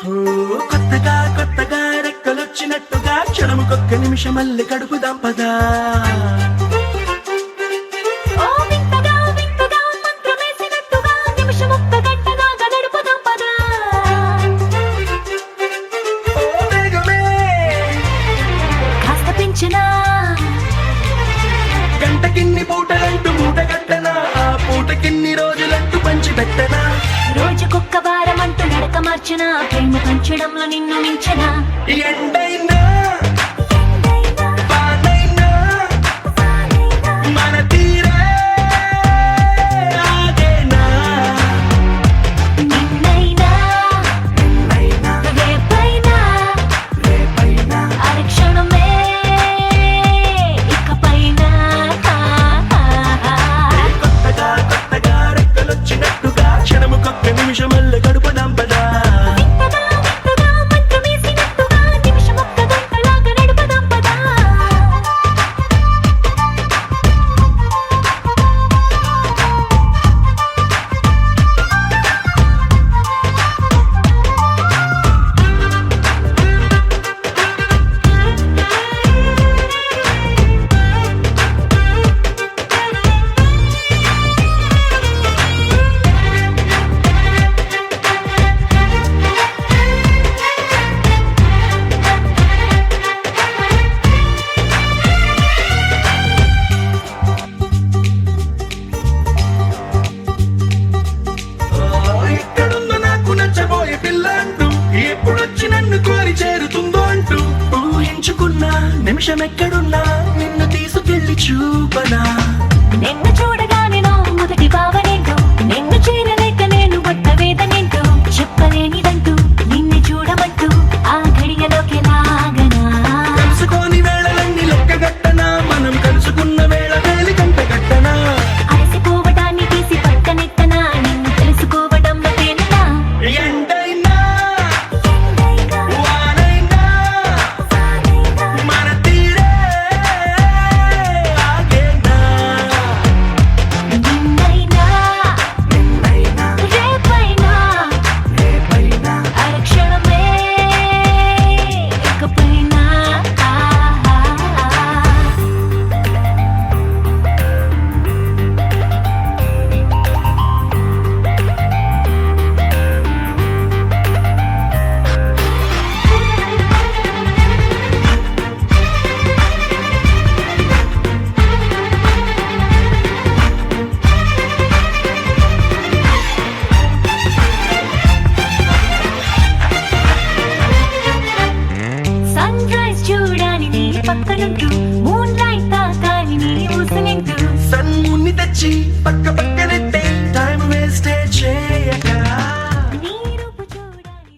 కొత్తగా కొత్తగా రెక్కలొచ్చినట్టుగా క్షణముకొక్క నిమిషమల్లి గడుపుదాం పదా. గంటకిన్ని పూటలంటూ మూట కట్టనా, ఆ పూటకిన్ని రోజులంటూ పంచి పెట్టనా. రోజుకొక్క వారం అంటూ నడక మార్చనా, ప్రేమ పంచడంలో నిన్ను మించనా. ఎండైనా వానైనా మన తీరే ఆగేనా. నిన్నైనా రేపైనా అరక్షణమే ఇకపైన. కొత్తగా కొత్తగా రెక్కలొచ్చినట్టుగా క్షణముకొక్క నిమిషమల్లి గడుపుదాం పదా. ఎక్కడుందో నాకు నచ్చబోయే పిల్ల అంటూ, ఎప్పుడొచ్చి నన్ను కోరి చేరుతుందో అంటూ ఊహించుకున్నా నిమిషం ఎక్కడున్నా నిన్ను తీసుకెళ్లి చూపనా. నిన్ను చూడగానే నా మొదటి భావనేంటో, నిన్ను చేరలేక నేను పడ్డ వేదనేంటో, చెప్పలేనిదంటూ నిన్ను చూడమంటూ ఆ ఘడియలోకి లాగనా. కలుసుకోని వేళలన్నీ లెక్కగట్టనా, మనం కలుసుకున్న వేళ వేలి కంట గట్టనా. అలసిపోవటాన్ని తీసి పక్కనెత్తనా, నిన్ను తెలుసుకోవడంలో తేలినా. ఎండైనా వానైనా మన తీరే ఆగేనా. నిన్నైనా రేపైనా అరక్షణమే ఇకపైన. సన్ రైజ్ చూడాలి నీ పక్కనుంటూ, మూన్ లైట్ తాకాలి నీ ఊసనింటూ. సన్ముని తెచ్చి పక్క పక్కనెట్టే టైం వేస్ట్ చేయక. నీ రూపు చూడాలి.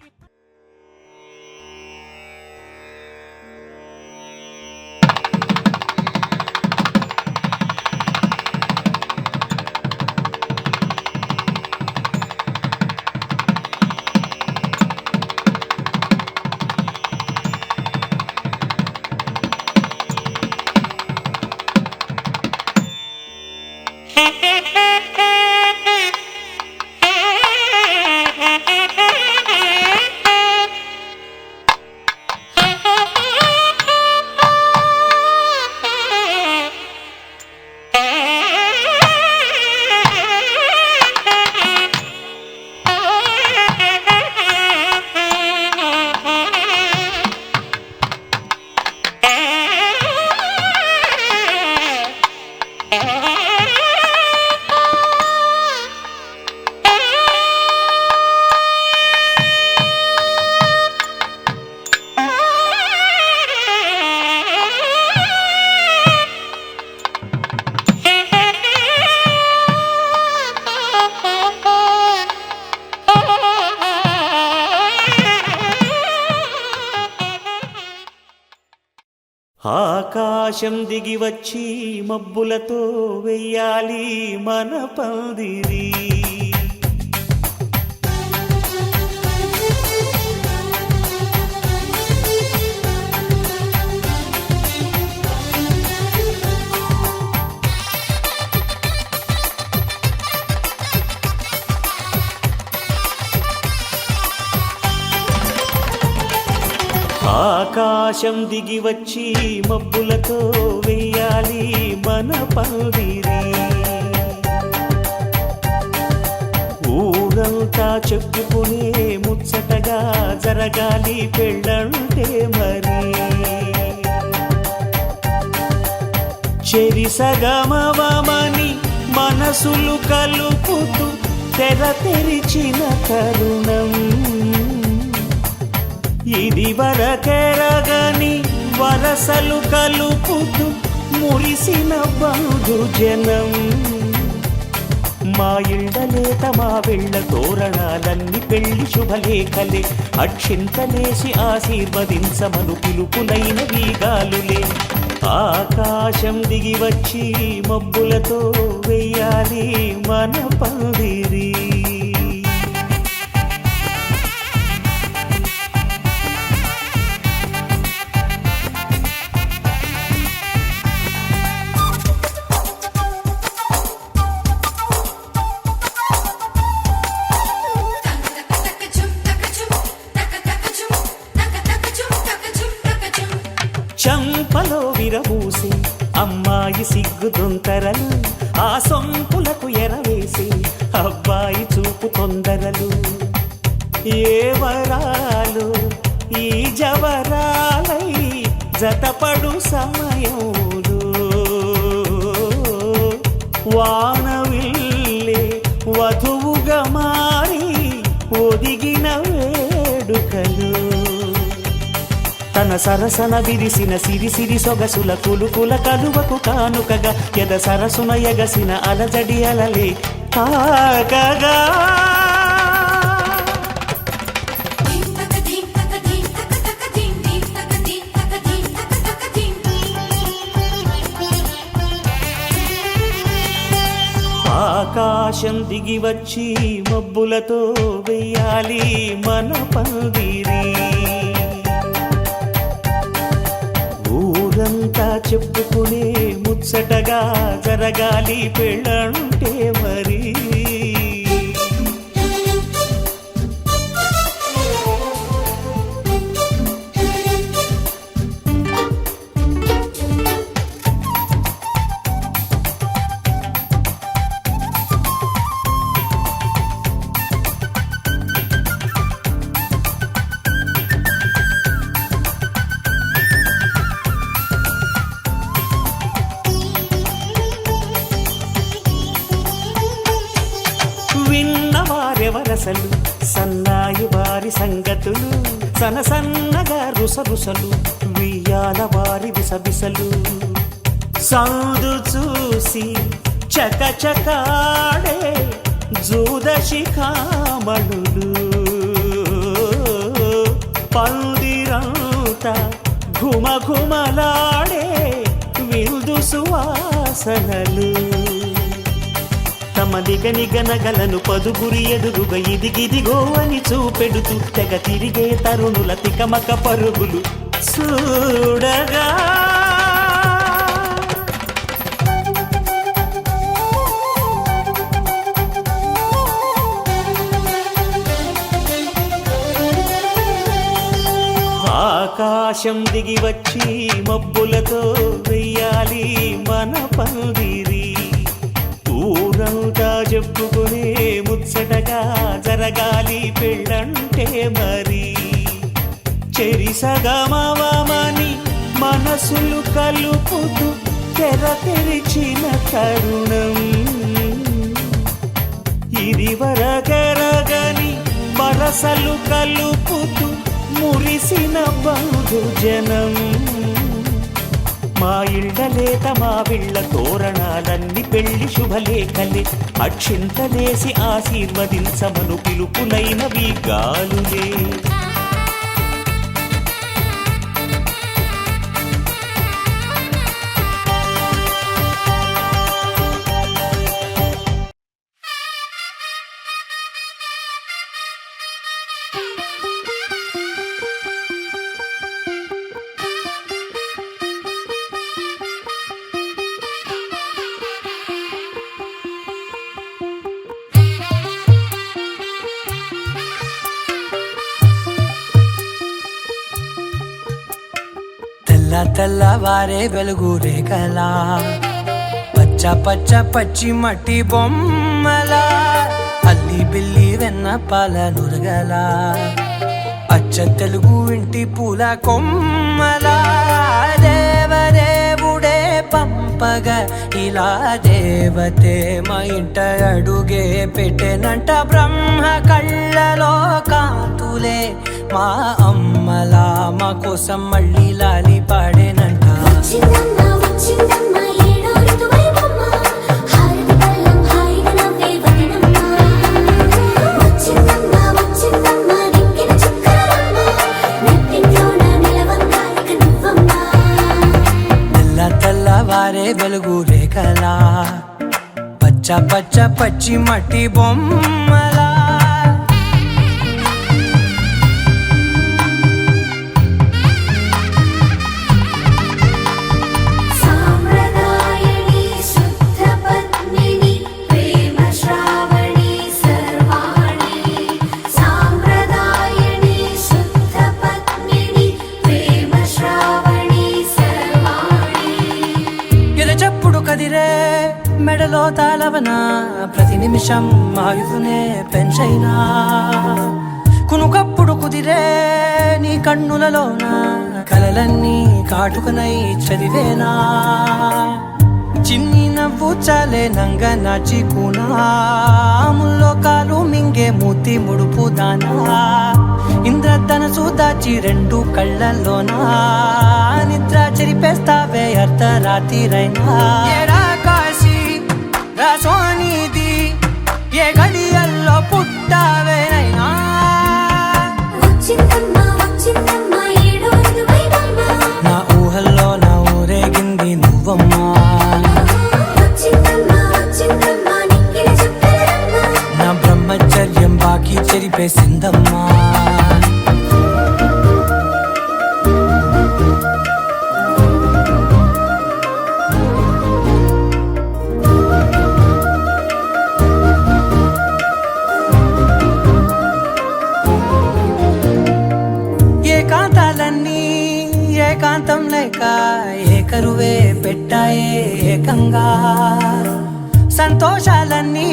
ఆకాశం దిగి వచ్చి మబ్బులతో వెయ్యాలి మన పందిరి. ఆకాశం దిగి వచ్చి మబ్బులతో వెయ్యాలి మన పందిరి. ఊరంతా చెప్పుకునే ముచ్చటగా జరగాలి పెళ్ళంటే మరి. చెరిసగమవమని మనసులు కలుపుతూ తెర తెరిచిన తరుణం. ఇది వరకెరగని వరసలు కలుపుతూ మురిసిన బంధుజనం. మా ఇళ్ళలేత మా వెళ్ళ తోరణాలన్నీ పెళ్లి శుభలేఖలే. అక్షింతలేసి ఆశీర్వదించమను పిలుపులైన వీగాలులే. ఆకాశం దిగి వచ్చి మబ్బులతో వెయ్యాలి మన పందిరి. చంపలో విరబూసి అమ్మాయి సిగ్గు దొంతరలు. ఆ సొంపులకు ఎరవేసి అబ్బాయి చూపు తొందరలు. ఏ వరాలు ఈ జవరాలై జతపడు సమయంలో. వానవిల్లే వధువుగా మారి ఒదిగిన వేడుకలు. తన సరసన విరిసిన సిరిసిరి సొగసుల కులుకుల కలువకు కానుకగా ఎద సరసున ఎగసిన అలజడి అలలే తాకగా. ఆకాశం దిగి వచ్చి మబ్బులతో వెయ్యాలి మన పందిరి. ఊరంతా చెప్పుకునే ముచ్చటగా జరగాలి పెళ్ళంటే మరి. విన్నవారెవరసలు సన్నాయి వారి సంగతులు. సన్నగా రుసరుసలు వియ్యాల వారి విసబిసలు. సందు చూసి చకచకాడే జూదశిఖామణులు. పందిరంతా ఘుమఘుమలాడే విందు సువాసనలు. తమ నిగనగలను పదుగురి ఎదురుగా ఇదిగిదిగో అని చూపెడుతూ తెగ తిరిగే తరుణుల తికమక పరుగులు చూడగా. ఆకాశం దిగి వచ్చి మబ్బులతో వెయ్యాలి మన పందిరి. ఊరంతా చెప్పుకునే ముచ్చటగా జరగాలి పెళ్ళంటే మరి. చెరిసగమవమని మనసులు కలుపుతూ తెర తెరిచిన తరుణం. ఇది వరకెరగని వరసలు కలుపుతూ మురిసిన బంధుజనం. మా ఇళ్ళలేత మా విళ్ళ తోరణాలన్నీ పెళ్లి శుభలేఖలే. అక్షింతలేసి ఆశీర్వదించమను పిలుపులైన వీగాలులే. తెల్లవారే వెలుగు రేఖలా పచ్చ పచ్చ పచ్చి మట్టి బొమ్మలా అల్లి బిల్లి వెన్న పాల నురగలా అచ్చ తెలుగు ఇంటి పూల కొమ్మలా దేవదేవుడే పంపగ ఇలా దేవతే మా ఇంట అడుగే పెట్టెనంట బ్రహ్మ కళ్ళలో కాంతులే మా అమ్మలా మా కోసం మళ్ళీ లాలి పాడేనంట వచ్చిందమ్మ వచ్చిందమ్మ ఏడో ఋతువైవమ్మ హారతి పళ్ళం హాయిగా నవ్వే వదనమ్మ వచ్చిందమ్మ వచ్చిందమ్మ నింగిన చుక్కలమ్మ నెట్టింట్లోన నిలవంగా ఇక నువ్వమ్మ తెల్లవారే వెలుగు రేఖలా పచ్చ పచ్చ పచ్చి మట్టి బొమ్మలా సాంప్రదాయని శుద్ధ పద్మిని ప్రేమ శ్రావణి సర్వాణి సాంప్రదాయని శుద్ధ పద్మిని ప్రేమ శ్రావణి సర్వాణి ఎదచప్పుడు కదిరే మెడలో తాళవన ప్రతి నిమిషం ఆయుధునే పెంచైనా కునుకప్పుడు కుదిరే నీ కన్నులలోన కలలన్నీ కాటుకనై చదివేనా చిన్ని నవ్వు చాలే నంగ నాచి కూనాముల్లో కాలు మింగే మూతి ముడుపు దానా ఇంద్రధనసు దాచి రెండు కళ్ళల్లోనా నిద్ర చెరిపేస్తావే అర్ధరాత్రిరైనా ఏరా కాశీ రాసోనిది ఏ గడియల్లో పుట్టావేనైనా వచ్చిందమ్మ వచ్చిందమ్మ ఏడో ఋతువైవమ్మ నా ఊహల్లో నా ఊరేగింది నువ్వమ్మా వచ్చిందమ్మ వచ్చిందమ్మ నింగిన చుక్కలమ్మ నా బ్రహ్మచర్యం బాకీ చెరిపేసిందమ్మా ఏకాంతాలన్నీ ఏకాంతం లేక ఏకరువే పెట్టాయే ఏకంగా సంతోషాలన్నీ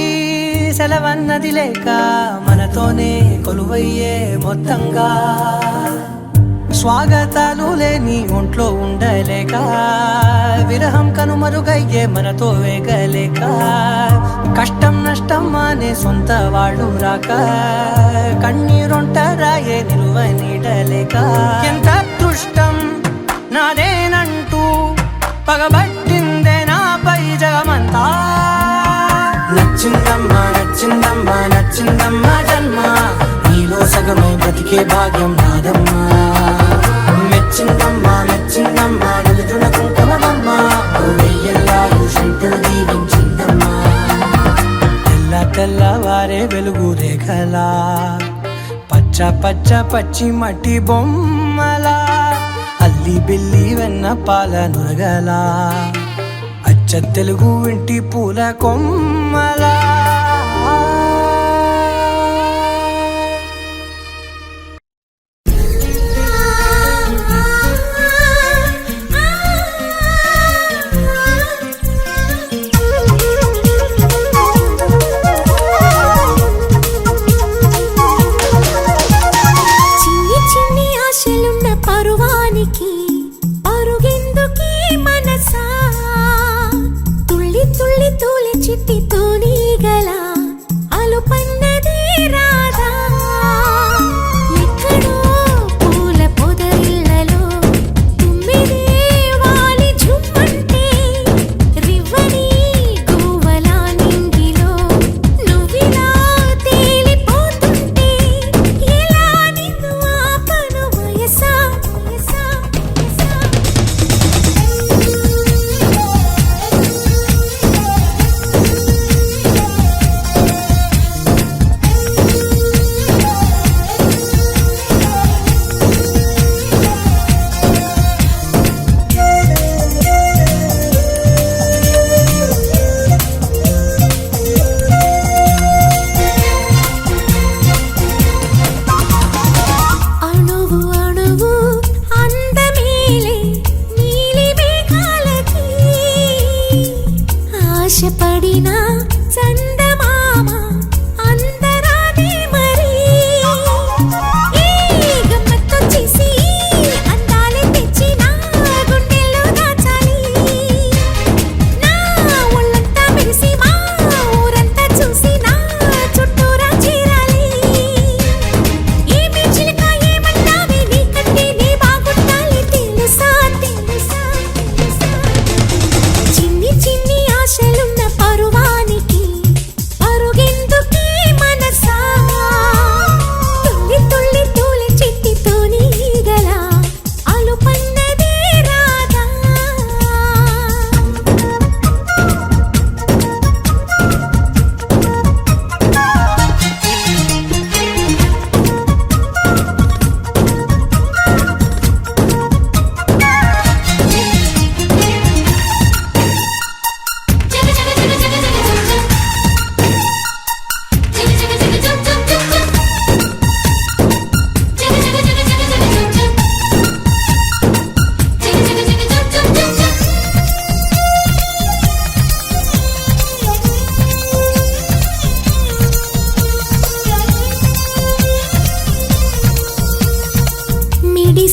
సెలవన్నది లేక మనతోనే కొలువయ్యే మొత్తంగా స్వాగతాలు లేని ఒంట్లో ఉండలేక విరహం కనుమరుగయ్యే మనతో వేగలేక కష్టం నష్టం అనే సొంత వాళ్ళు రాక కన్నీరొంటరాయే నిలువ నీడలేక ఎంత అదృష్టం నాదేనంటూ పగబట్టిందే నాపై జగమంతా నచ్చిందమ్మా నచ్చిందమ్మా నచ్చిందమ్మా జన్మ నీలో సగమై బ్రతికే భాగ్యం నాదమ్మా మెచ్చిందమ్మా మెచ్చిందమ్మా నిలుతున్న కుంకుమమ్మా వెయ్యల్లాలు శంకరు దీవించిందమ్మా తెల్లవారే వెలుగు రేఖలా పచ్చ పచ్చ పచ్చి మట్టి బొమ్మలా అల్లి బిల్లి వెన్న పాల నురగలా అచ్చ తెలుగు ఇంటి పూల కొమ్మలా చిన్ని చిన్ని ఆశలున్న పరువానికి పరుగెందుకీ మనసా తుళ్ళి తుళ్ళి తూలి చిట్టి తూని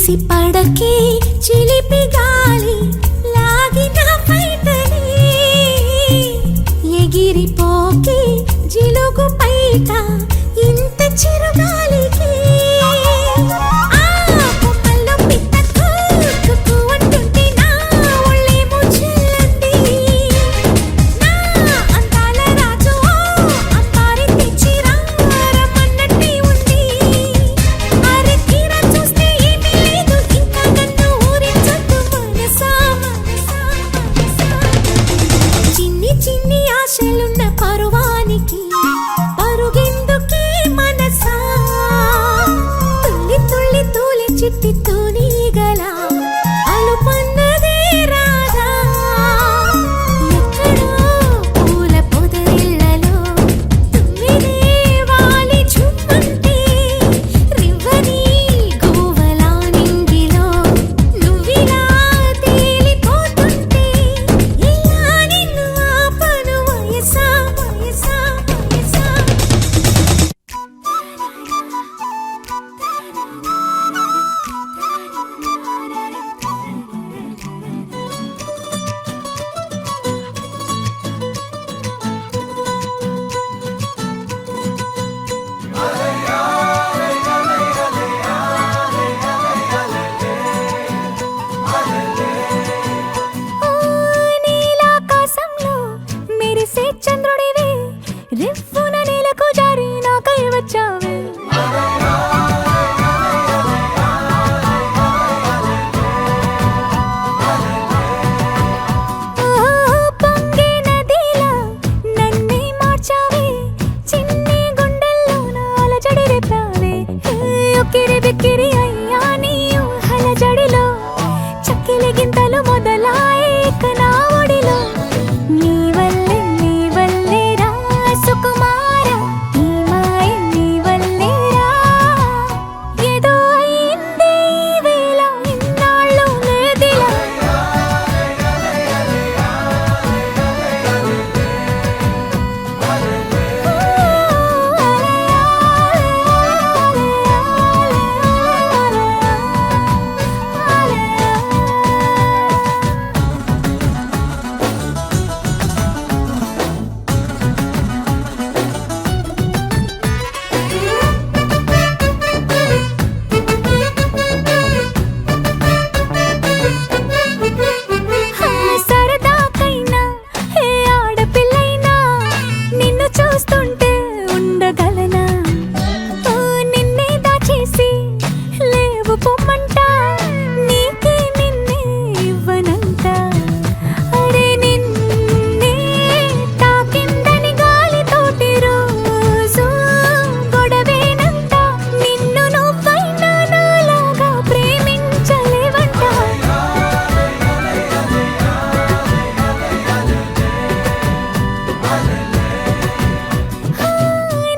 ఎగిసి పడకే చిలిపి గాలి లాగిన బయటని ఎగిరిపోకే జిలుగు పైట ఇంత చిరుగాలికి ఆ కొమ్మల్లో పిట్ట కుక్కు అంటుంటే నా ఒళ్ళేమో చిల్లంది నా అందాల రాజు అంబారి తెచ్చి రమ్మన్నట్టే ఉంది అరే తీరా చూస్తే ఏమీ లేదు ఇంకా నన్ను ఊరించొద్దు మనసా చిన్ని చిన్ని ఆశలున్న పరువానికి పరుగెందుకే మనసా తుల్లి తుల్లి తూలి చిట్టి తూనీగల అలుపన్నదే రాదా ఎక్కడో పూల పొదరిళ్ళలో తుమ్మిదే వాలి చుమ్మంటే రివ్వని గువ్వలా నింగిలో నువ్విలా తేలిపోతుంటే ఇలా నిన్ను ఆపను వయసా వయసా వయసా నీలాకాశంలో మెరిసే చంద్రుడివే రివ్వున నేలకు జారి నాకై వచ్చావే పొంగే నదిలా నన్నే మార్చావే చిన్ని గుండెల్లో నాల జడి రేపావే ఉక్కిరి బిక్కిరి అయ్యా నీ ఊహల జడిలో చక్కిలి గింతలు మొదలాయే ఇక నా ఒడిలో నీ వల్లే రా సుకుమార ఈ మాయ నీ వల్లే రా ఏదో అయిందే ఈ వేళ ఇన్నాళ్ళు లేదిలా సరదాకైనా ఏ ఆడపిల్లైనా నిన్ను చూస్తుంటే ఉండగలనా నిన్నే దాచేసి లేవు పొమ్మంట నీకే నిన్నే ఇవ్వనంట అరే నిన్నే తాకిందని గాలితోటి రోజు గొడవేనంట నిన్ను నువ్వైనా నాలాగా ప్రేమించలేవంట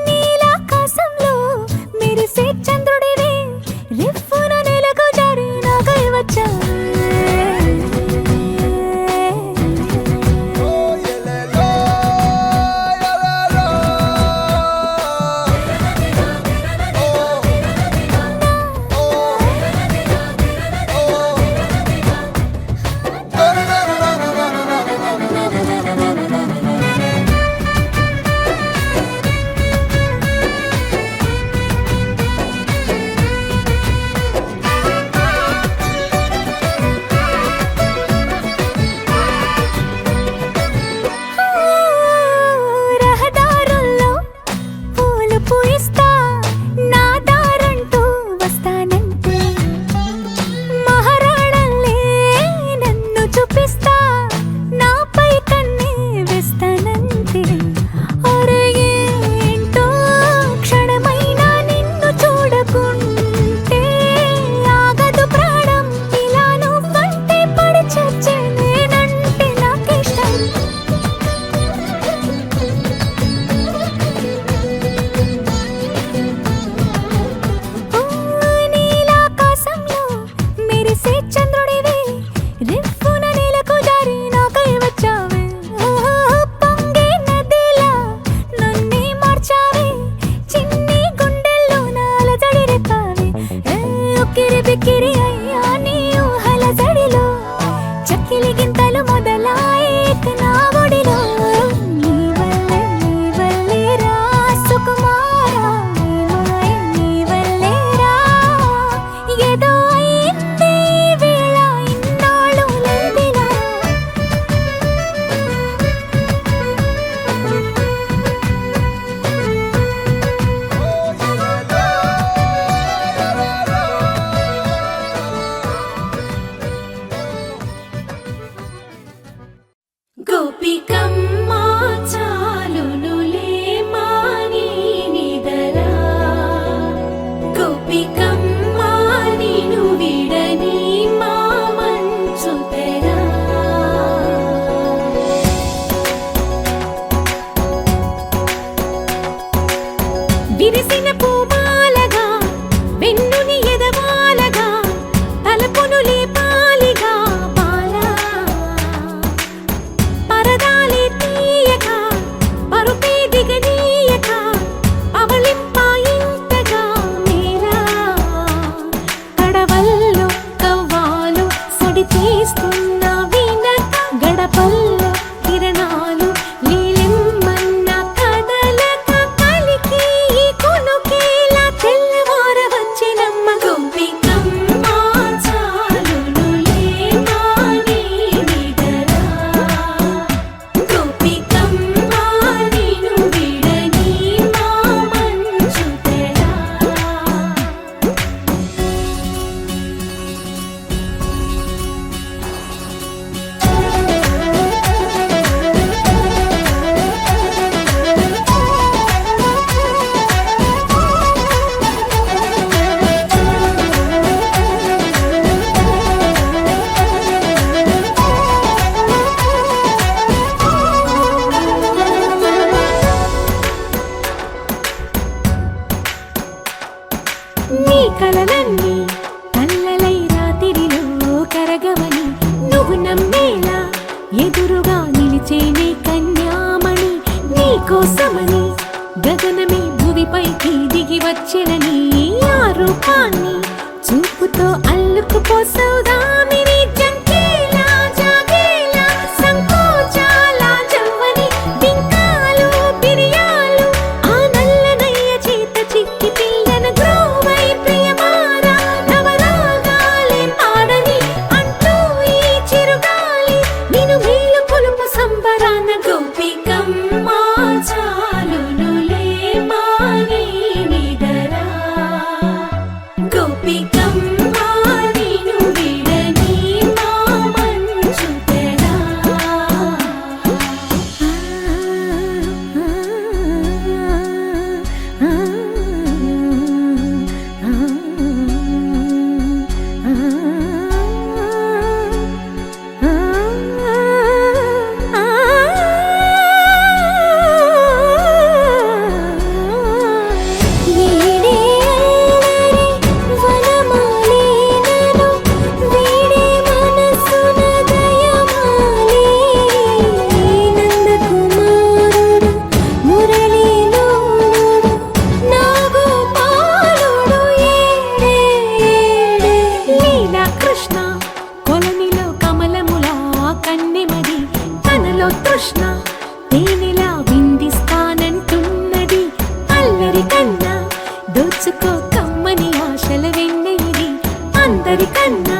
నీలాకాశంలో మెరిసే చంద్రుడివే రివ్వున నేలకు జారి నాకై వచ్చావే రహదారుల్లో పూలు పూయిస్తా నా దారంటూ వస్తానంటే మహారాణల్లే నన్ను చూపిస్తా నాపై కన్నే వేస్తానంటే అరే ఏంటో క్షణమైనా నిన్ను చూడకుంటే ఆగదు ప్రాణం ఇలా నువ్వంటే పడి చచ్చే నేనంటే నాకిష్టం విరిసిన పూమాలగా వెన్నుని ఎదవాలగా తలపును లేపాలిగా బాలా పరదాలే తీయక పరుపే దిగనీయక అవలింపాయింతగా మేరా కడవల్లో కవ్వాలు సడి చేస్తున్న వినక గడపల్లో కిరణాలు నీలిమ్మన్న కదలక కలికి ఈ కొనుకేలా తెల్లవార వచ్చినమ్మ గోపికమ్మ చాలునులే మాని నిదరా గోపికమ్మ నిను విడని మా మంచు తెరా నీ కలలన్నీ కల్లలై రాత్రిలో కరగవని నువ్వు నమ్మేలా ఎదురుగా నిలిచేనే కన్యామణి నీ కోసమని గగనమే భువిపైకి దిగి వచ్చెనని ఆ రూపాన్ని చూపుతో అల్లుకుపోసౌదామిని జంకేలా జాగేలా సంకోచాల జవ్వని బింకాలు బిరియాలు ఆ నల్లనయ్య చేత చిక్కి పిల్లన గ్రోవై ప్రియమారా నవరాగాలే పాడని అంటూ ఈ చిరుగాలి నిన్ను మేలు కొలుపు సంబరాన గోపికమ్మ చాలునులే మాని నిదరా గోపికమ్మ నిను విడని మా మంచు తెరా వీడే అల్లరి వనమాలినను వీడే మనసున దయమాలి నందకుమారుడు మురళీలోనుడు నాగోపాలుడు ఏడే లీలా కృష్ణ కొలనిలో కమలములా కన్నెమది తనలో తృష్ణ తేనెలా విందిస్తానంటున్నది అల్లరి కన్నా దోచుకో కమ్మని ఆశల వెన్నెయిది అందరికన్నా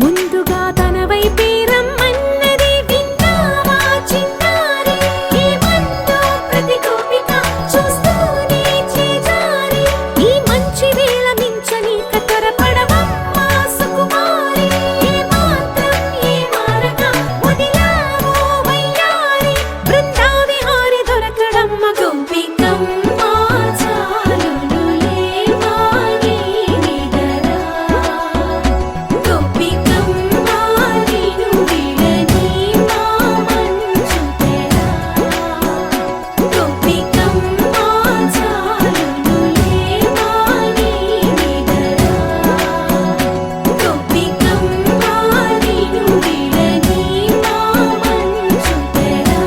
ముందుగా తన వైపే రమ్మన్నది విన్నావా చిన్నారి ఈ మందో ప్రతి గోపిక చూస్తూనే చేజారి ఈ మంచి వేళ మించని కతరపడవమ్మ సుకుమారి ఏ మాత్రం ఏ మారక వదిలావో వయ్యారి బృందావిహారి దొరకడమ్మ గోపికమ్మ చాలునులే మాని నిదరా గోపికమ్మ నిను విడని మా మంచు తెరా గోపికమ్మ చాలునులే మాని నిదరా గోపికమ్మ నిను విడని మా మంచు తెరా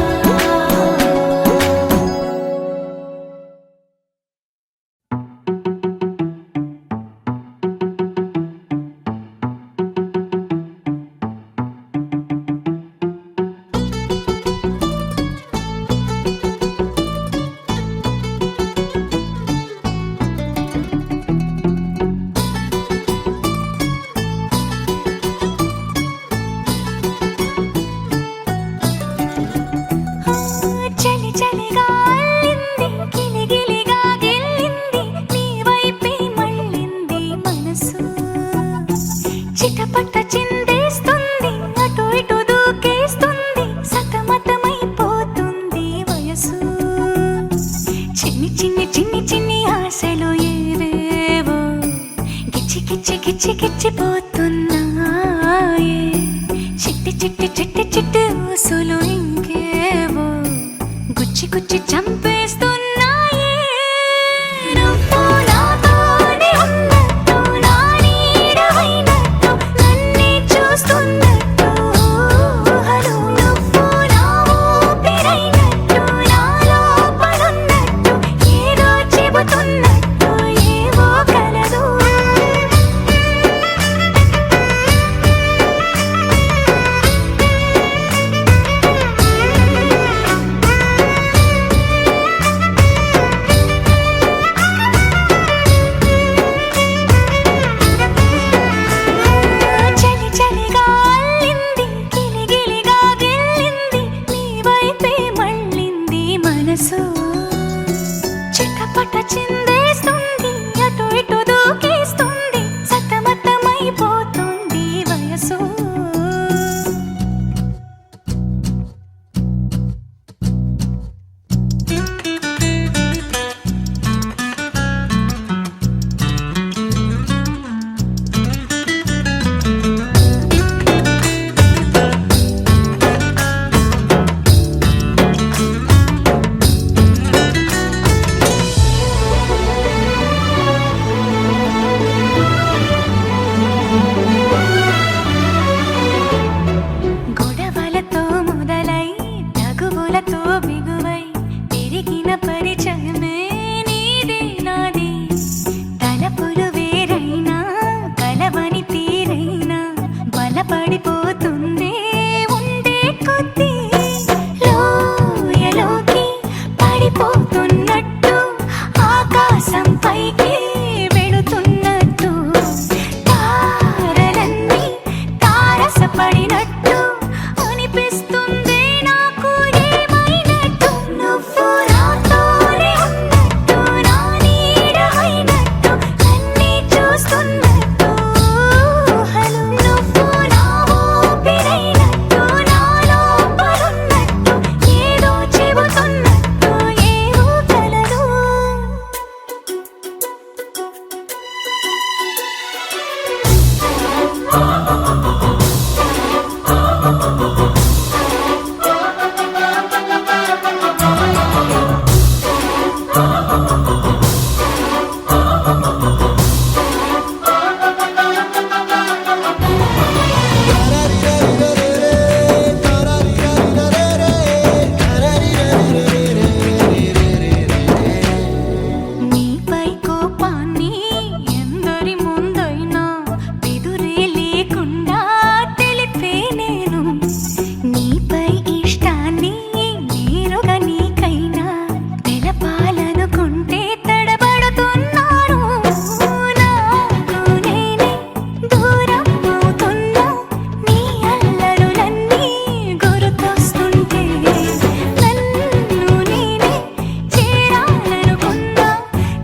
చలి చలిగా అల్లింది గిలిగిలిగా గెల్లింది నీ వైపే మళ్ళింది మనసు చిటపట చిందేస్తుంది అటు ఇటు దూకేస్తుంది సతమతమైపోతుంది వయసు చిన్ని చిన్ని చిన్ని చిన్ని ఆశలు ఏవేవో గిచ్చి గిచ్చి గిచ్చి గిచ్చిపోతున్నాయే చిట్టి చిట్టి చిట్టి చిట్టి ఊసులు ఇంకేవో గుచ్చి గుచ్చి చంపేస్తున్నాయే చెమట చిందేస్తుంది, అటు ఇటు దూకేస్తుంది, సతమతమైపోతుంది వయసు. గొడవలతో మొదలై తగువులతో బిగువై పెరిగిన పరిచయమే నీది నాది. తలపులు వేరైనా కలవని తీరైనా బలపడిపోతుంది ఉండే కొద్దీ. లోయలోకి పడిపోతున్నట్టు ఆకాశం పైకి వెళుతున్నట్టు తారలన్నీ తారసపడినట్టు అనిపిస్తుంది నాకు ఏమైనట్టు. నువ్వు నాతోనే ఉన్నట్టు, నా నీడ అయినట్టు, నన్నే చూస్తున్నట్టు ఊహలు. నువ్వు నా ఊపిరైనట్టు, నా లోపలున్నట్టు, ఏదో చెబుతున్నట్టు ఏవో కలలు. నీపై కోపాన్ని ఎందరి ముందైనా బెదురే లేకుండా తెలిపే నేను. నీపై ఇష్టాన్ని నేరుగా నీకైనా తెలపాలనుకుంటే తడబడుతున్నాను. నాకు నేనే దూరం అవుతున్నా, నీ అల్లరులన్నీ గుర్తొస్తుంటే. నన్ను నేనే చేరాలనుకున్నా,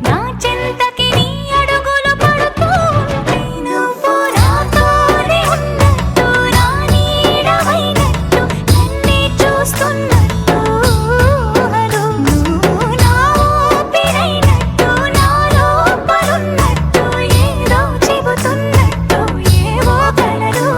నా చెంతకి నీ అడుగులు పడుతూ ఉంటే. నువ్వు నాతోనే ఉన్నట్టు, నా నీడ అయినట్టు, నన్నే చూస్తున్నట్టు ఊహలు. నువ్వు నా ఊపిరైనట్టు, నా లోపలున్నట్టు, ఏదో చెబుతున్నట్టు ఏవో కలలు.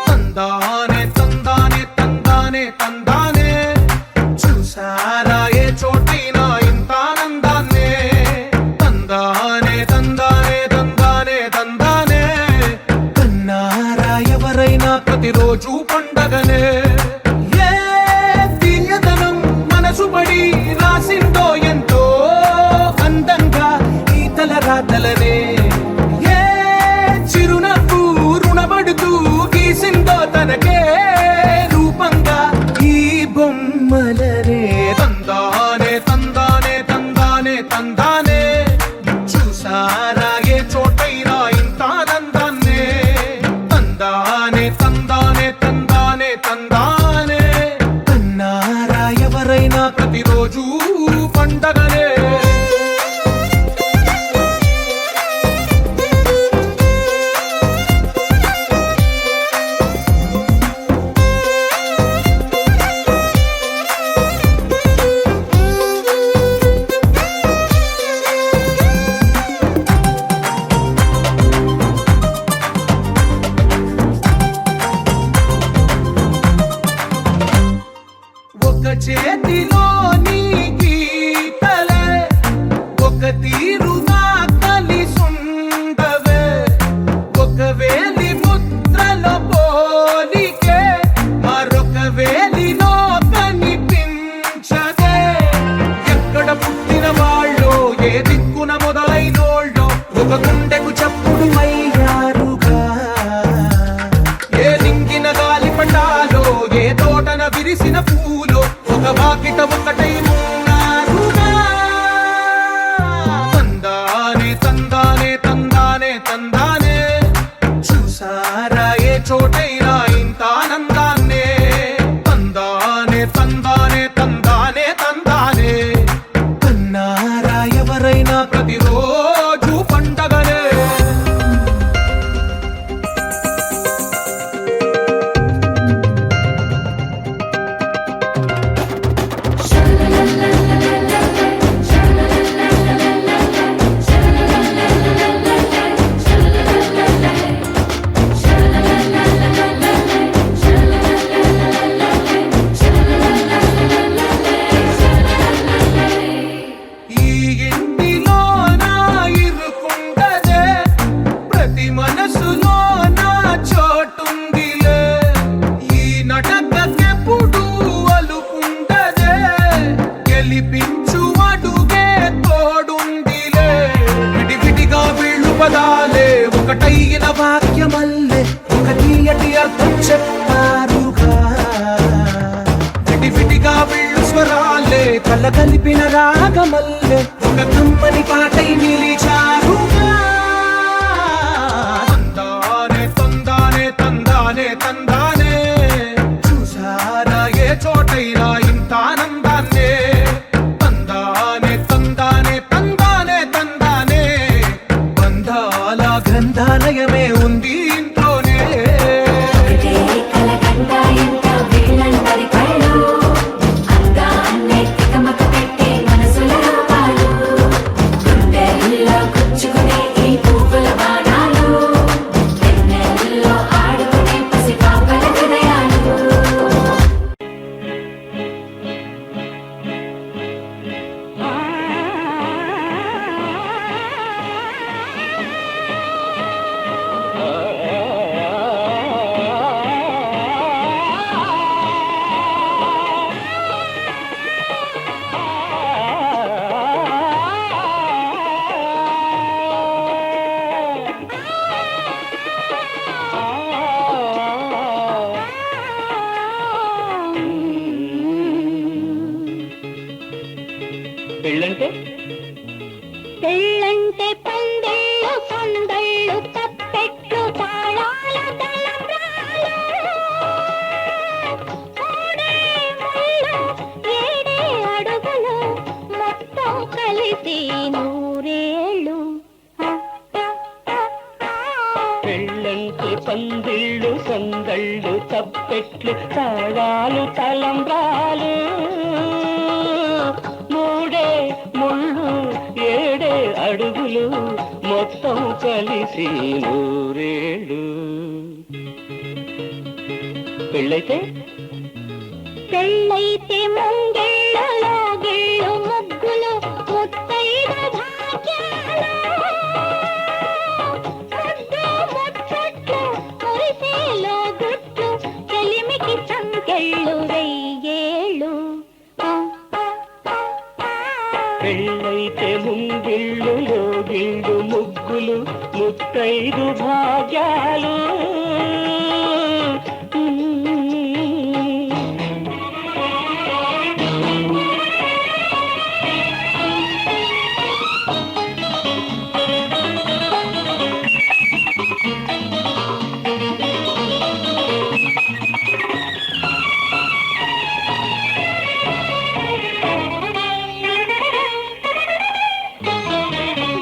తందానే తందానే తందానే తందానే, చూసారా ఏ చోటైనా ఇంత ఆనందాన్నే. తందానే తందానే తందానే తందానే, కన్నారా ఎవరైనా ప్రతిరోజు పండగనే. ఏ తీయదనం మనసు పడి రాసిందో ఎంతో అందంగా ఈ తలరాతలనే. ఏ చిరునవ్వు రుణపడుతూ గీసిందో తనకే రూపంగా ఈ బొమ్మలనే. తందానే తందానే తందానే తందానే, చూసారా ఏ చోటైనా ఇంత ఆనందాన్నే. తందానే తందానే తందానే తందానే, కన్నారా ఎవరైనా ప్రతిరోజు పండగనే. ఒక చేతిలోని గీతలే ఒక తీరుగా కలిసుండవే ఒక వేలి ముద్రల పోలికే మరొక వేలిలో కనిపించదే ఎక్కడ పుట్టిన వాళ్ళో ఏ దిక్కున మొదలైనోళ్ళో ఒక గుండెకు చప్పుడు అయ్యారుగా ఏ లింగిన గాలి పటాలో ఏ తోటన విరిసిన పూలో ఒక వాకిట ఒకటై ఉన్నారుగా తందానే తందానే తందానే తందానే చూసారా ఏ చోటైనా ఇంత ఆనందాన్నే తందానే తందానే తందానే తందానే కన్నారా ఎవరైనా ప్రతిరోజు పండగనే ఈ ఇంటిలో నా ఇరుకుండదే ప్రతి మనసులో నా చోటుందిలే ఈ నటకెప్పుడు అలుకుండదే గెలిపించు అడుగే తోడుందిలే విడివిడిగా వీళ్ళు పదాలే ఒకటైన వాక్యమల్లే ఒక తీయటి అర్థం చెప్పారుగా విడివిడిగా వీళ్ళు స్వరాలే కల కలిపిన రాగమల్లే ఒక కమ్మని పాటై నిలిచారుగా తందానే తందానే తందానే తందానే చూసారా ఏ చోటైనా ఇంత ఆనందాన్నే తందానే తందానే తందానే తందానే బంధాల గ్రంథాలయమే ఉంది ఇంట్లోనే ఒకటే కలకండ ఎంత వీళ్ళందరి కళ్ళు అందాన్నే తికమక పెట్టే మనసుల రూపాలు గుండెల్లో గుచ్చుకునే ఈ పువ్వుల బాణాలు వెన్నెల్లో ఆడుకునే పసిపాపల హృదయాలు పెళ్ళంటే పెళ్ళంటే పందిళ్ళు సందళ్ళు తప్పెట్లు తాళాల తలంబ్రాలు మూడే ముళ్ళు ఏడే అడుగులు మొత్తం కలిసి నూరేళ్ళు పెళ్ళంటే పందిళ్ళు సందళ్ళు తప్పెట్లు తాళాలు తలంబ్రాలు మూడే ముళ్ళు ఏడే అడుగులు మొత్తం కలిసి నూరేళ్ళు పెళ్ళైతే పెళ్ళైతే ముంగిళ్ళలో గిళ్ళు ముగ్గులు ముత్తైద భాగ్యాలు ముద్దు ముచ్చట్లు మురిసేలో గుట్లు చెలిమికి సంకెళ్ళు వెయ్యేళ్ళు పెళ్ళైతే ముంగిళ్ళు లోగిళ్ళు ముగ్గులు ముత్తైదు భాగ్యాలు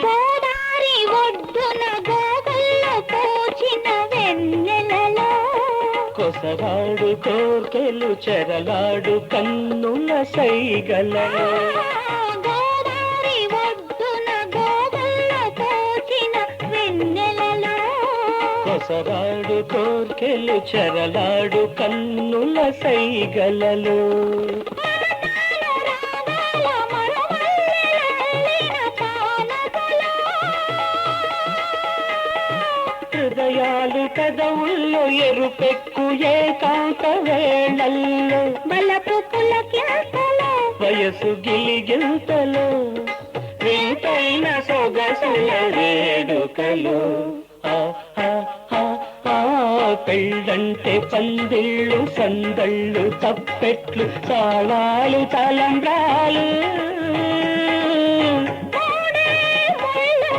గోదారి ఒడ్డున గోగుల్లో పూచిన వెన్నెలలో కొసరాడు కోర్కెలు చెరలాడు కన్నుల సైగలలో గోదారి ఒడ్డున గోగుల్లో పూచిన వెన్నెలలో కొసరాడు కోర్కెలు చెరలాడు కన్నుల సైగలలో మా ఎరుపెక్కు ఏకాంత వేళల్లో బలపు పులకింతలో వయసు గిలిగింతలో వింతైన సొగసుల వేడుకలు ఆ, ఆ, ఆ, ఆ, పెళ్ళంటే పందిళ్ళు సందళ్ళు తప్పెట్లు తాళాలు తలంబ్రాలు మూడే ముళ్ళు,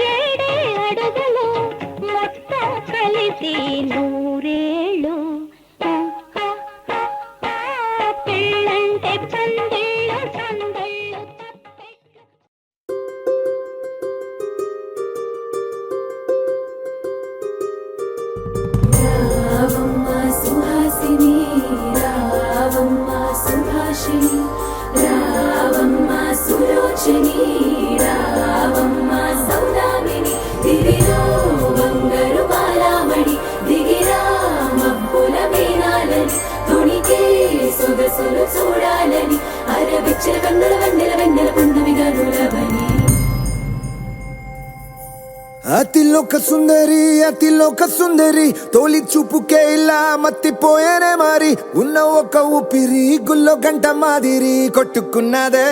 ఏడే అడుగులు, మొత్తం కలిసి నూరేళ్ళు. పెళ్ళంటే పందిళ్ళు సందళ్ళు తప్పెట్లు. రావమ్మ సుహాసిని రావమ్మ సుభాషిణి రావమ్మ సులోచని రావమ్మ సౌదామిని దివిలో బంగారు బాలామణి దిగిరా మబ్బుల వీణాలని తుణికే సొగసులు చూడాలని అరవిచ్చిన కన్నుల వెన్నెల వెన్నెల పున్నమిగా నులవని అతిలోక సుందరి తోలి చూపుకే ఇలా మత్తిపోయేనే మారి ఉన్న ఒక ఊపిరి గుల్లో గంట మాదిరి కొట్టుకున్నదే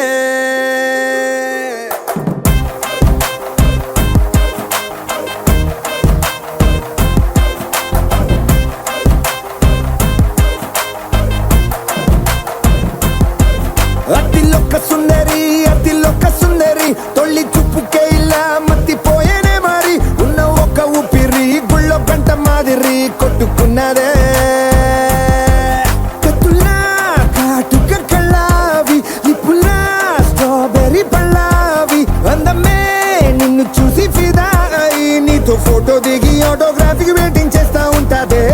అతిలోక సుందరి తొలి చూపుకే ఇలా మత్తిపోయేనే మారి ఉన్న ఒక ఊపిరి గుళ్ళో గంట మాదిరి కొట్టుకున్నదే కత్తులా కాటుక కళ్ళావి నిప్పులా స్ట్రాబెర్రీ పళ్ళావి అందమే నిన్ను చూసి ఫిదా అయి నీతో ఫోటో దిగి ఆటోగ్రాఫీకి వెయిటింగ్ చేస్తా ఉంటాదే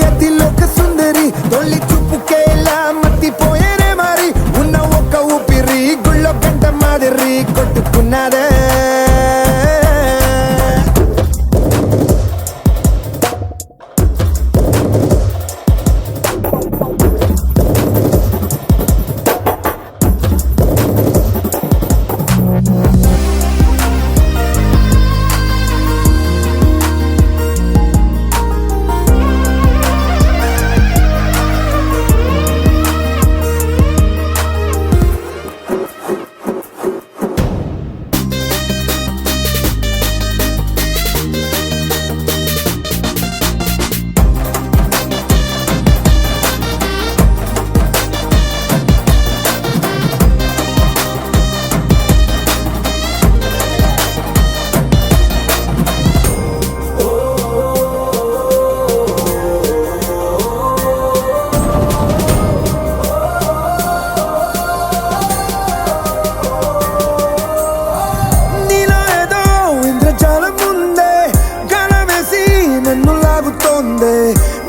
అతిలోక సుందరి తొలి చూపుకే ఇలా మత్తిపోయేనే మారి ఉన్న ఒక ఊపిరి గుళ్ళో గంట మాదిరి కొట్టుకున్నదే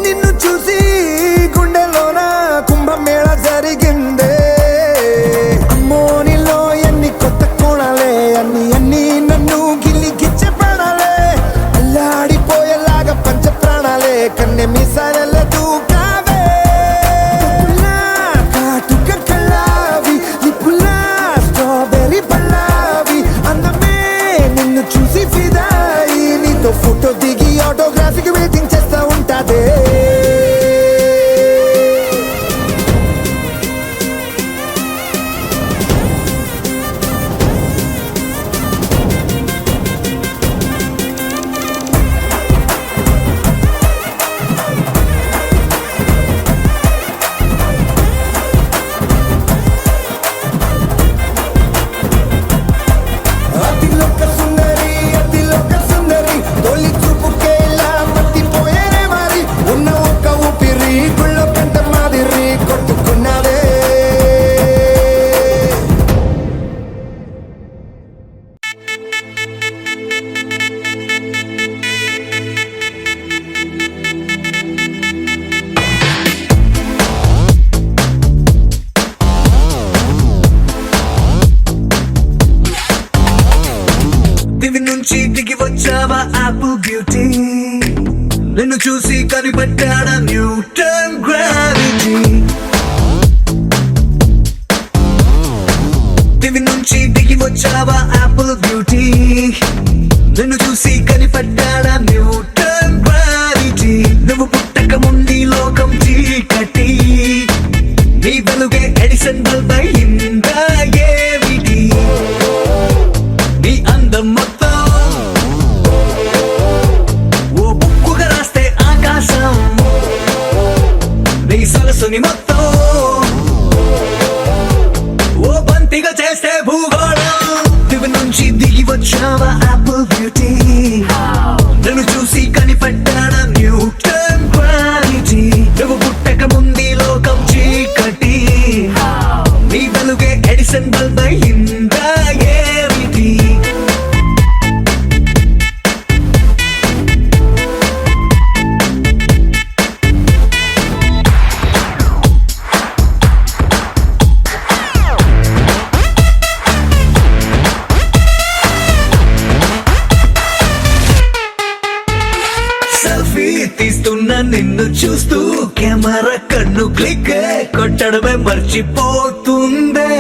నిన్ను చూసి గుండెలోన కుంభమేళ జరిగిందే అమ్మో నీలో ఎన్ని కొత్త కోణాలే అన్ని నన్ను గిల్లిగిచ్చే ప్రాణాలే అల్లాడిపోయేలాగా పంచ ప్రాణాలే కన్నె మీసాల దూకావే కాటుక కళ్ళావి నిప్పులా స్ట్రాబెర్రీ పళ్ళావి అందమే నిన్ను చూసి ఫిదాయి నీతో ఫోటో దిగి ఆటోగ్రాఫీకి వెయిటింగ్ చేస్తా ఉంటాదే దివి నుంచి దిగి వచ్చావా యాపిల్ బ్యూటీ నిన్ను చూసి కనిపెట్టాడా న్యూటన్ గ్రావిటీ దివి నుంచి దిగి వచ్చావా యాపిల్ బ్యూటీ నిన్ను చూసి కనిపెట్టాడా న్యూటన్ గ్రావిటీ నువ్వు పుట్టక ముందు లోకం చీకటి నీ వెలుగే ఎడిసన్ బల్బ్ అయిందా ఏమిటి నీ అందం మొత్తం ఓ బుక్కుగా రాస్తే ఆకాశం నీ సరస్సుని మొత్తం ఓ బంతిగా చేస్తే భూగోళం దివి నుంచి దిగి వచ్చావా యాపిల్ బ్యూటీ నన్ను చూసి కనిపెట్టాడా న్యూటన్ గ్రావిటీ నువ్వు పుట్టక ముందు లోకం చీకటి నీ వెలుగే ఎడిసన్ బల్బ్ అయిందా ఏమిటి సెల్ఫీ తీస్తున్న నిన్ను చూస్తూ కెమెరా కన్ను క్లిక్ కొట్టడమే మర్చిపోతుందే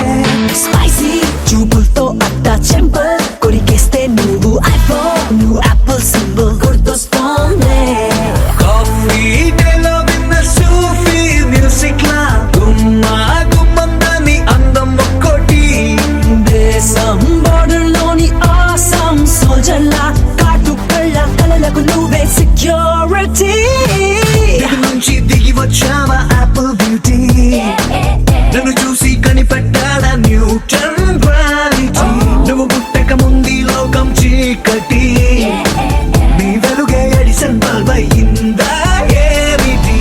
స్పైసీ చూపులతో అట్టా చెంపల్ కొరికేస్తే నువ్వు ఐఫోన్ నువ్వు యాపిల్ సింబల్ గుర్తొస్తోంది కాఫీ డేలో విన్న సూఫీ మ్యూజిక్ లా గుమ్మా గుమ్మందని అందం ఒక్కోటి దేశం బోర్డర్ లోని ఆసం సోల్జర్ లా కాటు కళ్ళ కలలకు నువ్వే సెక్యూరిటీ దిగి నుంచి దిగి వచ్చావా యాపిల్ బ్యూటీ నన్ను చూసి కనిపెట్టాడా న్యూటన్ గ్రావిటీ నువ్వు పుట్టక ముందు లోకం చీకటి నీ వెలుగే ఎడిసన్ బల్బ్ అయిందా ఏమిటి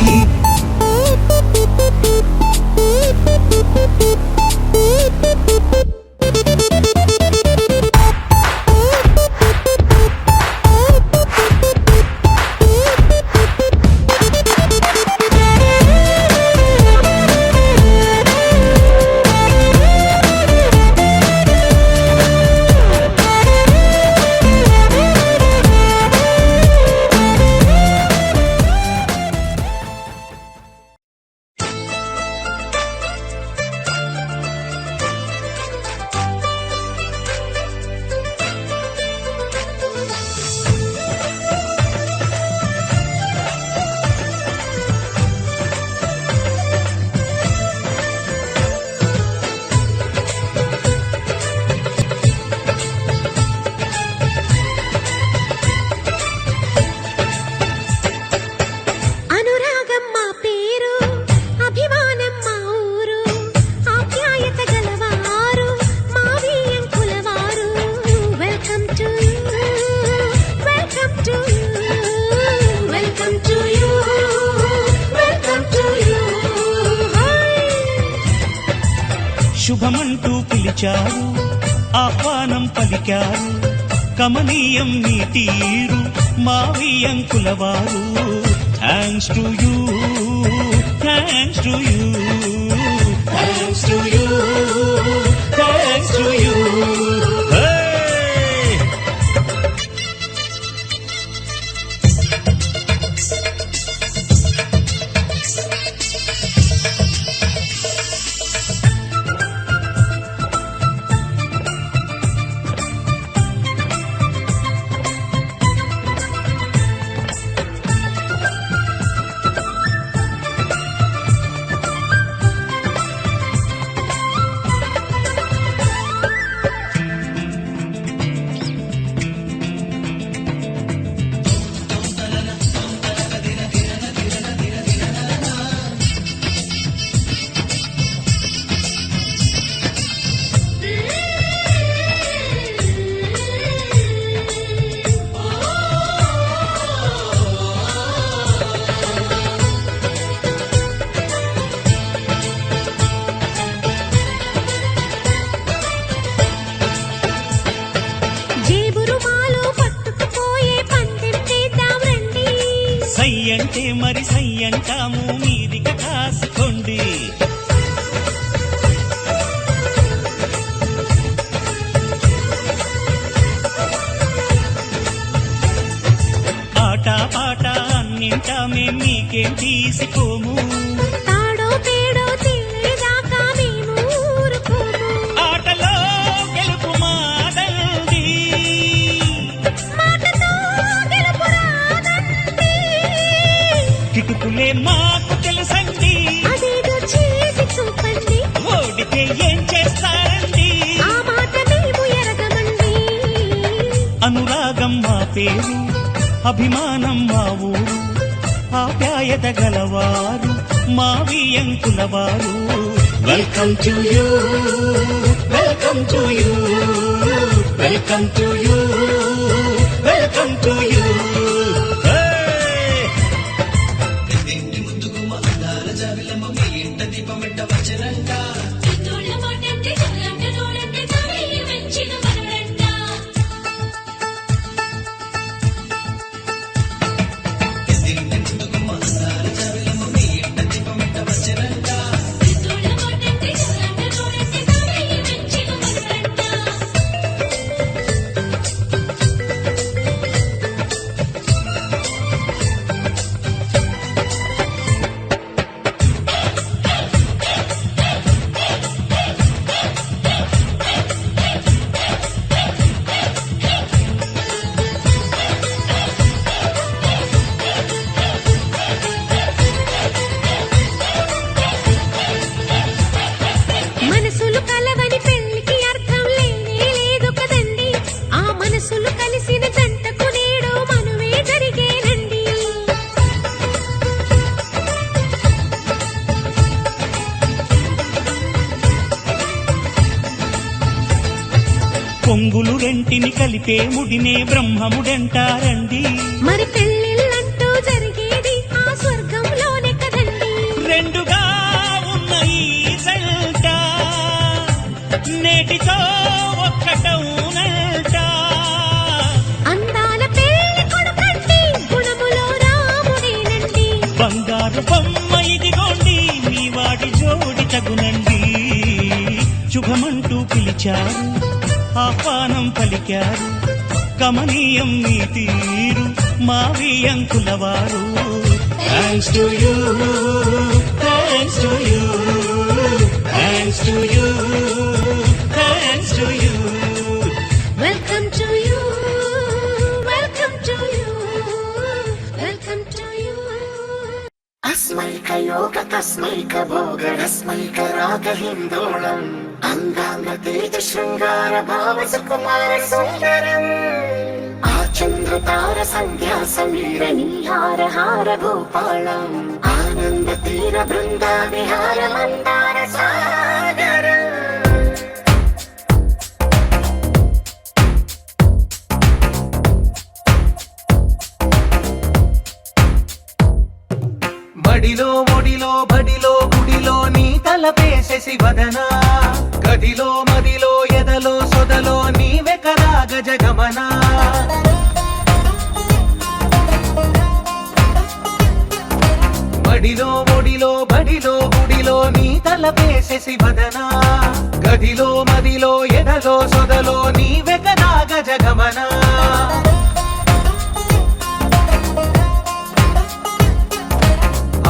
అనురాగం మా పేరు అభిమానం మా ఊరు ఆప్యాయత గలవారు మా వియ్యంకులవారు welcome to welcome to welcome to you welcome to you శుభమంటూ పిలిచారు ఆహ్వానం పలికారు కమనీయం నీ తీరు మావి అంకులవారు thanks to you thanks to you thanks to you thanks to you అంటే మరి సై అంటాము మీదిక కాసుకోండి. పాట అన్నింటా మేం మీకేం తీసిపోము తాడో పేడో తెలియదాకా మేము ఊరుకోము. ఆటలో గెలుపు మాదండి మాటతో గెలుపు రాదండి. కిటుకులే మాకు తెలుసండి అదేదో చేసి చూపండి. ఓడితే ఏం చేస్తారండి ఆ మాట మేము ఎరగమండి. అనురాగం మా పేరు అభిమానం మా ఊరు ఆప్యాయత గలవారు మా వియంకుల వారు welcome to you welcome to you welcome to you welcome to you తోళ్ళ మాటంటే తోలంటే తోడంటే తానే మంచిన మనవడంట. తోళ్ళ మాటంటే తోలంటే తోడంటే తానే మంచిన మనవడంట. మనసులు కలవని పెళ్లికి అర్థం లేనే లేదు కదండి. ఆ మనసులు కలిసిన జంటకు నేడు మనువే జరిగేనండి. పొంగులు రెంటిని కలిపే ముడినే బ్రహ్మముడంటారండి మరి పెళ్ళిళ్ళంటూ జరిగేది ఆ స్వర్గంలోనే కదండి. రెండుగా ఉన్న ఈ జంట నేటితో ఒక్కటవునంట అందాల పెళ్లి కొడుకండి గుణములో రాముడేనండి. బంగారు బొమ్మ ఇదిగోండి మీ వాడి జోడి తగునండి శుభమంటూ పిలిచారు ఆహ్వానం పలికారు కమనీయం మీ తీరు మా వియంకుల వారు thanks to you thanks to you thanks to you thanks to you welcome to you welcome to you welcome to you. अस्मैकयोग तस्मैक भोग रस्मैक राग हिन्दोळम् अङ्गाङ्ग तेज शृङ्गार भाव सुकुमार सुन्दरम् आचन्द्र तार सन्ध्या समीर नीहार हार भूपालम् आनन्द तीर बृन्दा विहार मन्दार सागरम् మడిలో ఒడిలో బడిలో గుడిలో నీ తలపేసేసి వదనా గదిలో మదిలో ఎదలో సొదలో నీవే కదా గజగమనా మడిలో ఒడిలో బడిలో గుడిలో నీ తలపేసేసి వదనా గదిలో మదిలో ఎదలో సొదలో నీవే కదా గజగమనా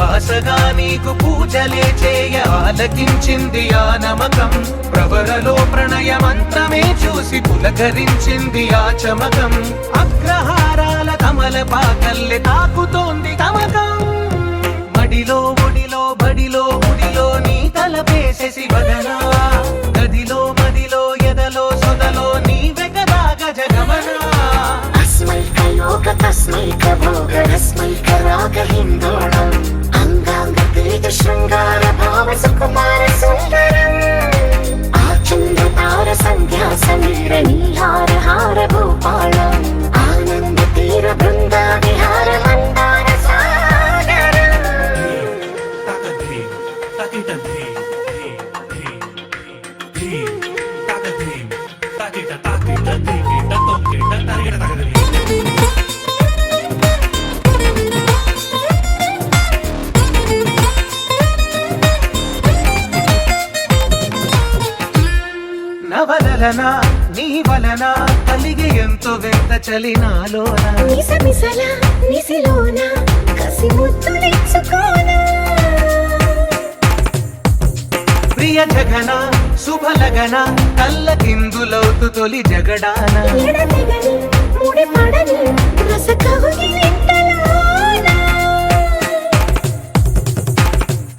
ఆశగా నీకు పూజలే చేయ ఆలకించింది ఆ నమకం ప్రవరలో ప్రణయ మంత్రమే చూసి పులకరించింది ఆ చమకం అగ్రహారాల కమల పాకల్లె తాకుతోంది తమకం మడిలో ఒడిలో బడిలో గుడిలో నీ తలపేసేసి వదనా గదిలో మదిలో ఎదలో సొదలో నీవే కదా గజగమనా अस्मैक योग तस्मैक भोग रस्मैक राग हिन्दोळम् अङ्गाङ्ग तेज शृङ्गार भाव सुकुमार सुन्दरम् आचन्द्र तार सन्ध्या समीर नीहार हार भूपालम् आनन्द तीर बृन्दा विहार मन्दार सागरम् నవలన నీ వలన కలిగి ఎంతో వింత చలి నాలోన మిసమిసల నిసిలోన కసి ముద్దులిచ్చుకోనా ప్రియ జగన శుభలగన కళ్ళ కిందులవుతు తొలి జగడాన ఎడతెగని ముడి పడని రసకవుని వెంటలోన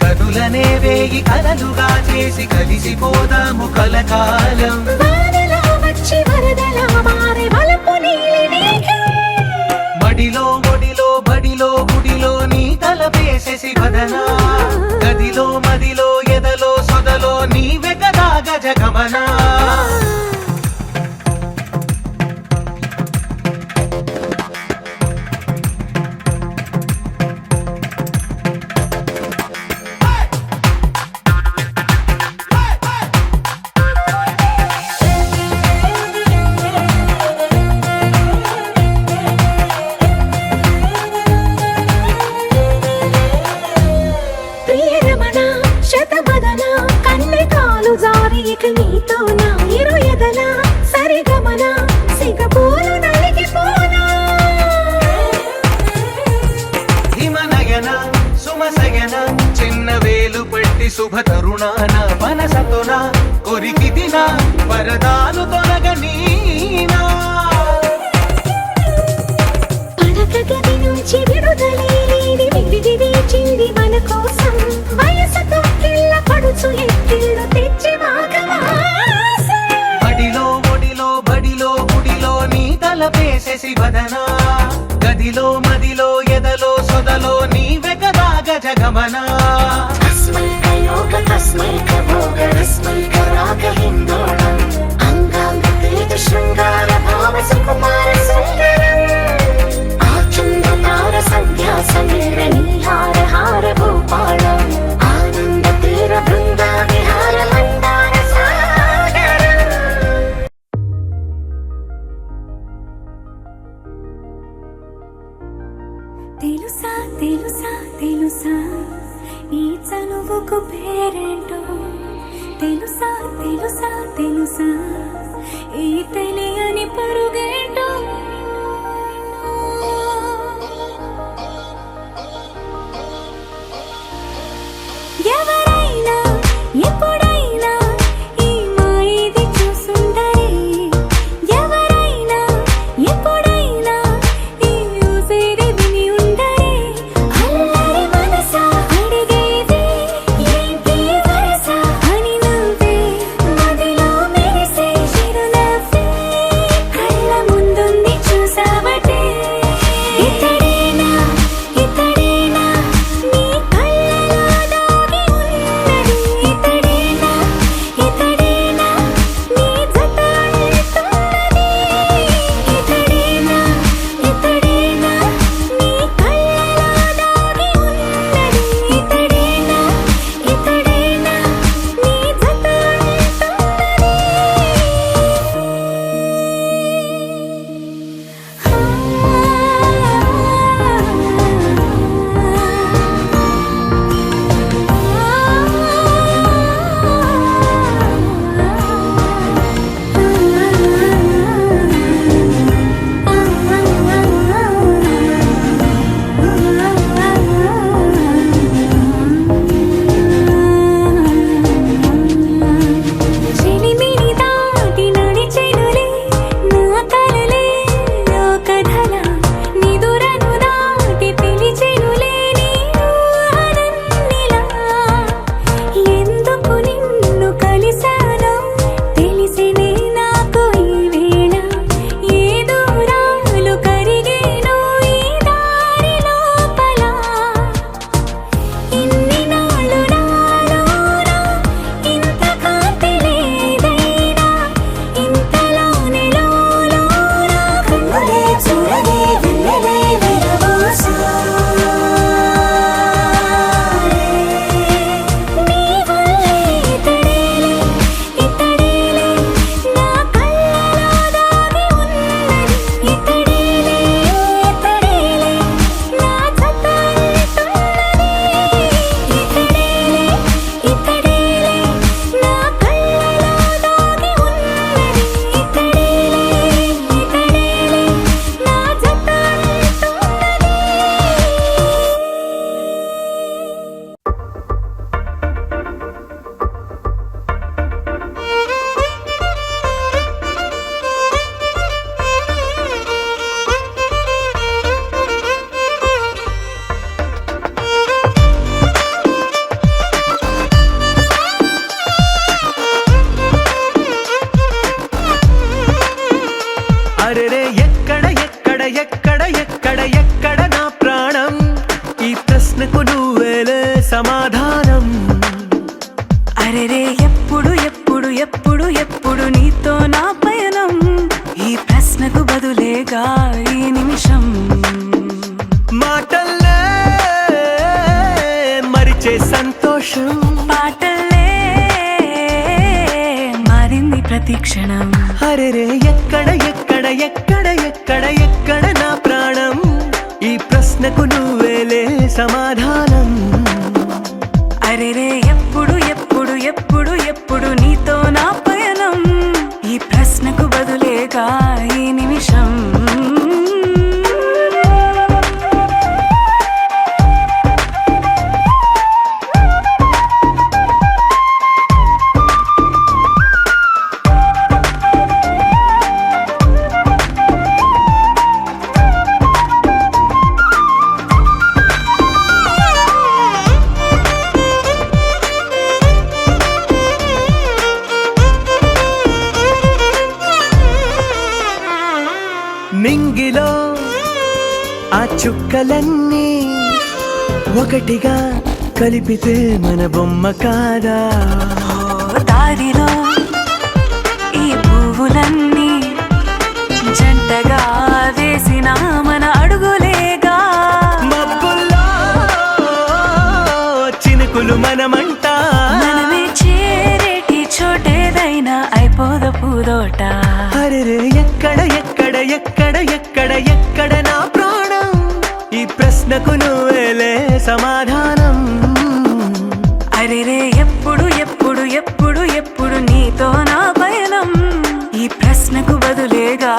కనులనే వేగి కలలుగా చేసి కలిసిపోదాము కలకాలం వానలా వచ్చి వరదలా మారే వలపు నీలి మేఘం మడిలో ఒడిలో బడిలో గుడిలో నీ తలపేసేసి వదనా గదిలో మదిలో ఎదలో సొదలో నీవె కదా గజగమనా ప్రియరమణ శతబదన కన్నె కాలు జారి ఇక నీతో నా ఇరు ఎదల సరిగమన సిగపూలు నలిగిపోనా హిమనయన సుమసయన చిన్న వేలు పెట్టి శుభ తరుణాన మనసతోన కొరికి దిన వరదాలు తొలగనీనా పడక గది నుంచి విడుదలే లేని విడిది వేచింది మన కోసం వయసుతో కిల్ల పడుచు ఎత్తిళ్ళు తెచ్చి మాఘమాసం బడిలో ఒడిలో బడిలో గుడిలో నీ తలపేసేసి వదనా గదిలో మదిలో ఎదలో సొదలో నీవె కదా గజగమనా తస్మై కయోగ తస్మై కభోగ రస్మై కరాగ హిందోళం అంగాంగ తేజ శృంగార భావ సుకుమార సుందరం ఆచంద తార సంధ్యా సమీర నీహార హార భూపాళం ఆనంద తీర బృంద విహార మందార సాగరం తెలుసా తెలుసా తెలుసా ఈ చనువుకు పేరేంటో తెలుసా తెలుసా తెలుసా ఈ తెలియని పరుగేంటో ఎవరైనా ఎప్పుడైనా ఈ మాయది చూసుండరే ఎవరైనా ఎప్పుడైనా ఈ ఊసేది విని ఉండరే అల్లరి మనసా అడిగేది ఏంటి వరస అని నవ్వే మదిలో మెరిసే చిరునవ్వే కళ్ళ ఎక్కడ ఎక్కడ ఎక్కడ నా ప్రాణం ఈ ప్రశ్నకు నువ్వేలే సమాధానం అరెరే ఎప్పుడు ఎప్పుడు ఎప్పుడు ఎప్పుడు నీతో నా పయనం ఈ ప్రశ్నకు బదులేగా ఈ నిమిషం మాటల్లే మరిచే సంతోషం పాటలే మారింది ప్రతి క్షణం అరెరే ఎక్కడ ఎక్కడ ఎక్కడ ఎక్కడ ఎక్కడ నా ప్రాణం ఈ ప్రశ్నకు నువ్వేలే సమాధానం అరెరే ఎప్పుడు ఎప్పుడు ఎప్పుడు ఎప్పుడు నీతో నా పయనం ఈ ప్రశ్నకు బదులేగా ఈ నిమిషం నింగిలో ఆ చుక్కలన్నీ ఒకటిగా కలిపితే మన బొమ్మ కాదా దారిలో ఈ పువ్వులన్నీ జంటగా వేసిన మన అడుగులేగా మబ్బుల్లో చినుకులు మనమంట మనమే చేరేటి చోటేదైనా అయిపోద పూదోట అరెరే ఎక్కడ ఎక్కడ ఎక్కడ ఎక్కడ ఎక్కడ నా ప్రాణం ఈ ప్రశ్నకు నువ్వేలే సమాధానం అరెరే ఎప్పుడు ఎప్పుడు ఎప్పుడు ఎప్పుడు నీతో నా పయనం ఈ ప్రశ్నకు బదులేగా